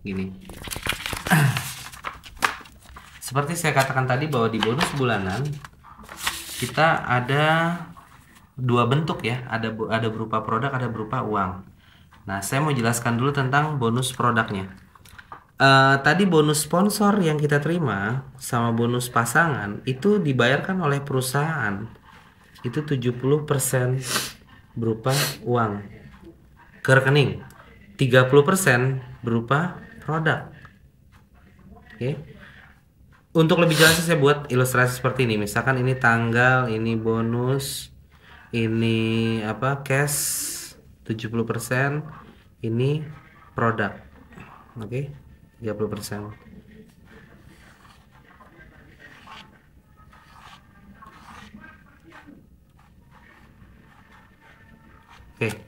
Gini. Seperti saya katakan tadi bahwa di bonus bulanan kita ada dua bentuk ya, ada berupa produk, ada berupa uang. Nah, saya mau jelaskan dulu tentang bonus produknya. Tadi bonus sponsor yang kita terima sama bonus pasangan itu dibayarkan oleh perusahaan. Itu 70% berupa uang ke rekening, 30% berupa produk. Oke. Untuk lebih jelasnya saya buat ilustrasi seperti ini. Misalkan ini tanggal, ini bonus, ini cash 70%, ini produk. Oke, 30%. Oke.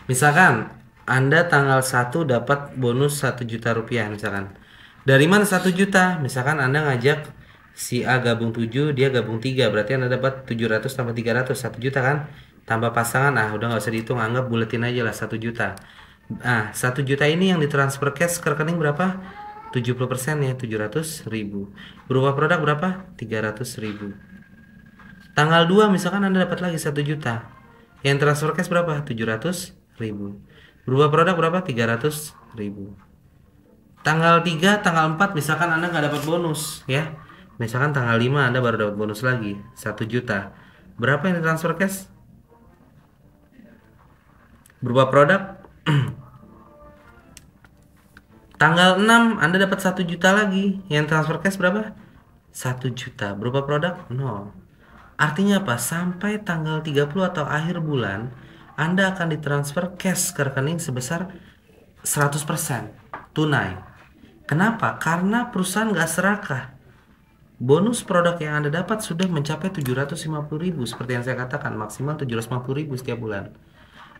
Misalkan Anda tanggal 1 dapat bonus 1 juta rupiah misalkan. Dari mana 1 juta? Misalkan Anda ngajak si A gabung 7, dia gabung 3, berarti Anda dapat 700 tambah 300, 1 juta kan? Tambah pasangan, udah nggak usah dihitung, anggap buletin aja lah 1 juta. 1 juta ini yang ditransfer cash ke rekening berapa? 70% ya, 700.000. Berupa produk berapa? 300.000. Tanggal 2 misalkan Anda dapat lagi 1 juta. Yang transfer cash berapa? 700.000. Berupa produk berapa? 300.000. Tanggal 3, tanggal 4 misalkan Anda nggak dapat bonus ya. Misalkan tanggal 5 Anda baru dapat bonus lagi 1 juta. Berapa yang ditransfer cash? Berupa produk tanggal 6 Anda dapat 1 juta lagi. Yang transfer cash berapa? 1 juta. Berupa produk? 0. Artinya apa? Sampai tanggal 30 atau akhir bulan Anda akan ditransfer cash ke rekening sebesar 100% tunai. Kenapa? Karena perusahaan nggak serakah. Bonus produk yang Anda dapat sudah mencapai 750.000 seperti yang saya katakan, maksimal 750.000 setiap bulan.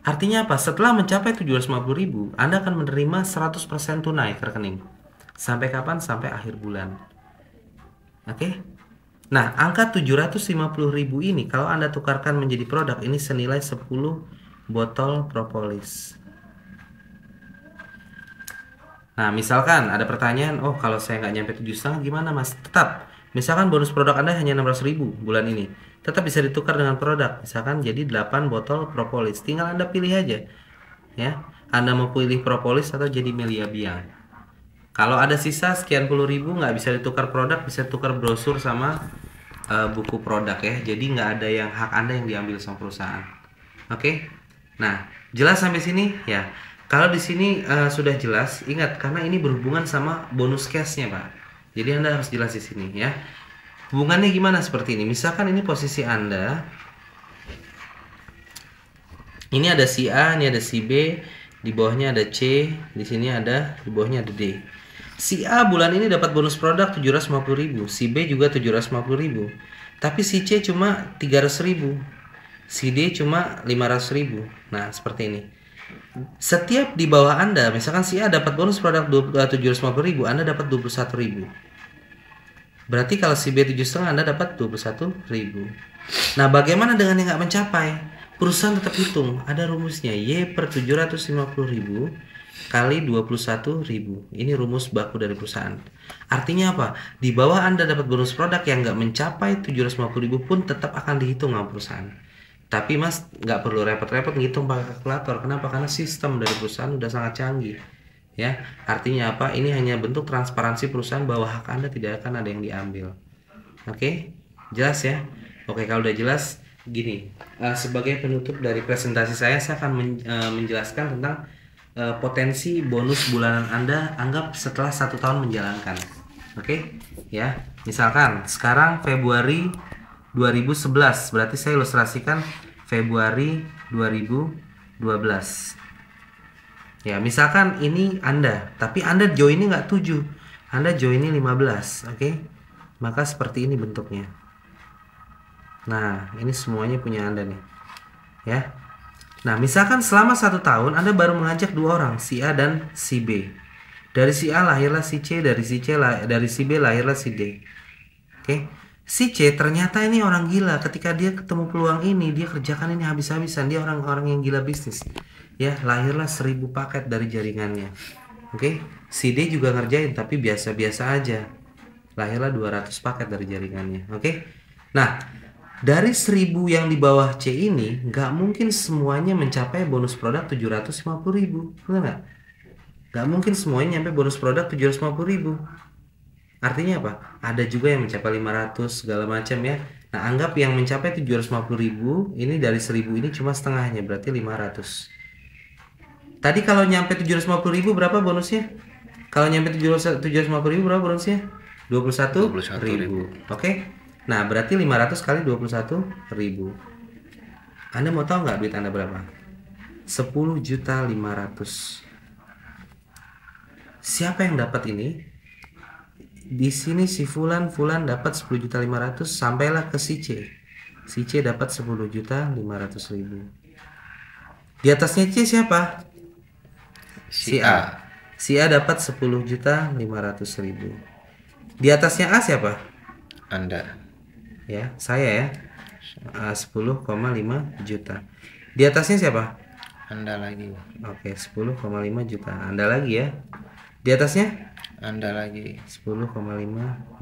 Artinya apa? Setelah mencapai 750.000, Anda akan menerima 100% tunai ke rekening. Sampai kapan? Sampai akhir bulan. Oke? Nah, angka 750.000 ini kalau Anda tukarkan menjadi produk, ini senilai 10 botol propolis. Nah, misalkan ada pertanyaan, oh kalau saya nggak nyampe 7,5 gimana mas? Tetap, misalkan bonus produk Anda hanya 16.000 bulan ini, tetap bisa ditukar dengan produk, misalkan jadi 8 botol propolis. Tinggal Anda pilih aja, ya. Anda mau pilih propolis atau jadi Melia Biang. Kalau ada sisa sekian puluh ribu nggak bisa ditukar produk, bisa tukar brosur sama buku produk ya. Jadi nggak ada yang hak Anda yang diambil sama perusahaan. Oke? Nah, jelas sampai sini ya. Kalau di sini sudah jelas, ingat karena ini berhubungan sama bonus cashnya Pak. Jadi Anda harus jelas di sini ya. Hubungannya gimana seperti ini? Misalkan ini posisi Anda. Ini ada si A, ini ada si B, di bawahnya ada C, di sini ada, di bawahnya ada D. Si A bulan ini dapat bonus produk 750.000, si B juga 750.000. Tapi si C cuma 300.000. Si D cuma 500.000. Nah, seperti ini. Setiap di bawah Anda, misalkan si A dapat bonus produk 750.000, Anda dapat 21.000. Berarti kalau si B 7,5 Anda dapat 21.000. Nah, bagaimana dengan yang nggak mencapai? Perusahaan tetap hitung, ada rumusnya Y per 750.000 kali 21.000. Ini rumus baku dari perusahaan. Artinya apa? Di bawah Anda dapat bonus produk yang nggak mencapai 750.000 pun tetap akan dihitung sama perusahaan. Tapi mas nggak perlu repot-repot ngitung pakai kalkulator. Kenapa? Karena sistem dari perusahaan udah sangat canggih. Ya, artinya apa? Ini hanya bentuk transparansi perusahaan bahwa hak Anda tidak akan ada yang diambil. Oke, jelas ya? Oke, kalau udah jelas, gini. Sebagai penutup dari presentasi saya akan menjelaskan tentang potensi bonus bulanan Anda anggap setelah 1 tahun menjalankan. Oke, ya. Misalkan sekarang Februari 2011, berarti saya ilustrasikan Februari 2012. Ya, misalkan ini Anda, tapi Anda joinnya nggak 7, Anda joinnya 15, oke? Maka seperti ini bentuknya. Nah, ini semuanya punya Anda nih, ya. Nah, misalkan selama 1 tahun Anda baru mengajak 2 orang, si A dan si B. Dari si A lahirlah si C, dari si B lahirlah si D. Oke? Si C ternyata ini orang gila. Ketika dia ketemu peluang ini, dia kerjakan ini habis-habisan. Dia orang-orang yang gila bisnis. Ya, lahirlah 1.000 paket dari jaringannya. Oke, si D juga ngerjain tapi biasa-biasa aja. Lahirlah 200 paket dari jaringannya. Oke. Nah, dari 1000 yang di bawah C ini nggak mungkin semuanya mencapai bonus produk 750.000. Benar nggak? Nggak mungkin semuanya nyampe bonus produk 750.000. Artinya apa? Ada juga yang mencapai 500 segala macam ya. Nah, anggap yang mencapai 750.000 ini dari 1000 ini cuma setengahnya, berarti 500. Tadi kalau nyampe 750.000 berapa bonusnya? Kalau nyampe 750.000 berapa bonusnya? 21.000. Oke. Nah, berarti 500 kali 21.000. Anda mau tahu nggak duit Anda berapa? 10.500.000. Siapa yang dapat ini? Di sini si Fulan dapat 10.500.000 sampailah ke si C. Si C dapat 10.500.000. Di atasnya C siapa? Si A. Si A dapat 10.500.000. Di atasnya A siapa? Anda. Ya, saya ya. 10,5 juta. Di atasnya siapa? Anda lagi. Oke, 10,5 juta. Anda lagi ya. Di atasnya? Anda lagi. 10,5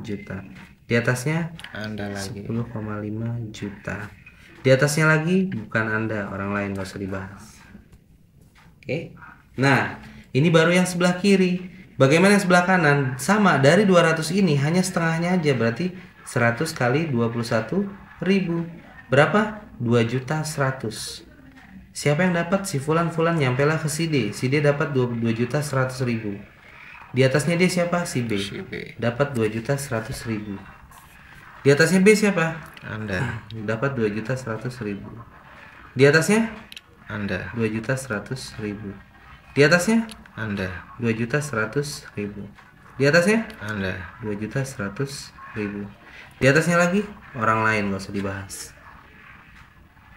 juta. Di atasnya? Anda lagi. 10,5 juta. Di atasnya lagi bukan Anda, orang lain, gak usah dibahas. Oke. Nah, ini baru yang sebelah kiri. Bagaimana yang sebelah kanan? Sama, dari 200 ini hanya setengahnya aja, berarti 100 kali 21.000. Berapa? 2.100.000. Siapa yang dapat? Si Fulan nyampelah ke si D. Si D dapat 2.100.000. Di atasnya dia siapa? Si B. Dapat 2.100.000. Di atasnya B siapa? Anda. Dapat 2.100.000. Di atasnya? Anda. 2.100.000. Di atasnya? Anda. 2.100.000. Di atasnya? Anda. 2.100.000. Di atasnya lagi orang lain, gak usah dibahas.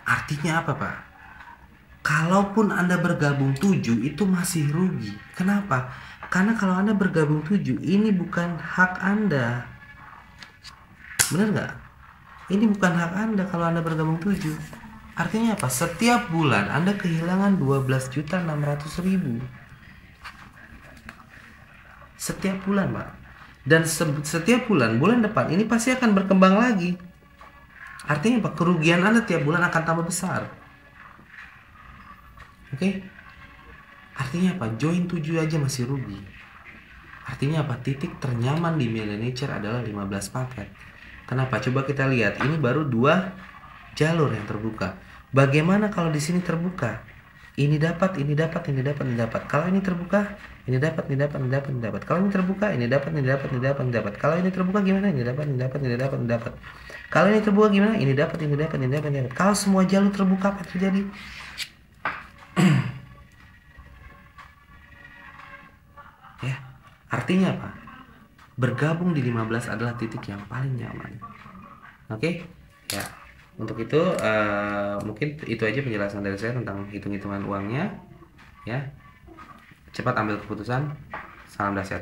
Artinya apa, Pak? Kalaupun Anda bergabung 7 itu masih rugi. Kenapa? Karena kalau Anda bergabung 7 ini bukan hak Anda. Benar nggak? Ini bukan hak Anda kalau Anda bergabung 7. Artinya apa? Setiap bulan Anda kehilangan 12.600.000. Setiap bulan, Pak. Dan setiap bulan depan ini pasti akan berkembang lagi. Artinya apa? Kerugian Anda tiap bulan akan tambah besar. Oke? Artinya apa? Join 7 aja masih rugi. Artinya apa? Titik ternyaman di Manager adalah 15 paket. Kenapa? Coba kita lihat. Ini baru 2 jalur yang terbuka. Bagaimana kalau di sini terbuka? Ini dapat, ini dapat, ini dapat, ini dapat. Kalau ini terbuka, ini dapat, ini dapat, ini dapat, ini dapat. Kalau ini terbuka, ini dapat, ini dapat, ini dapat, ini dapat. Kalau ini terbuka gimana? Ini dapat, ini dapat, ini dapat, ini dapat. Kalau ini terbuka gimana? Ini dapat, ini dapat, ini dapat, ini dapat. Kalau semua jalur terbuka apa terjadi? Ya, artinya apa? Bergabung di 15 adalah titik yang paling nyaman. Oke? Ya. Untuk itu mungkin itu aja penjelasan dari saya tentang hitung-hitungan uangnya. Ya. Cepat ambil keputusan. Salam dahsyat.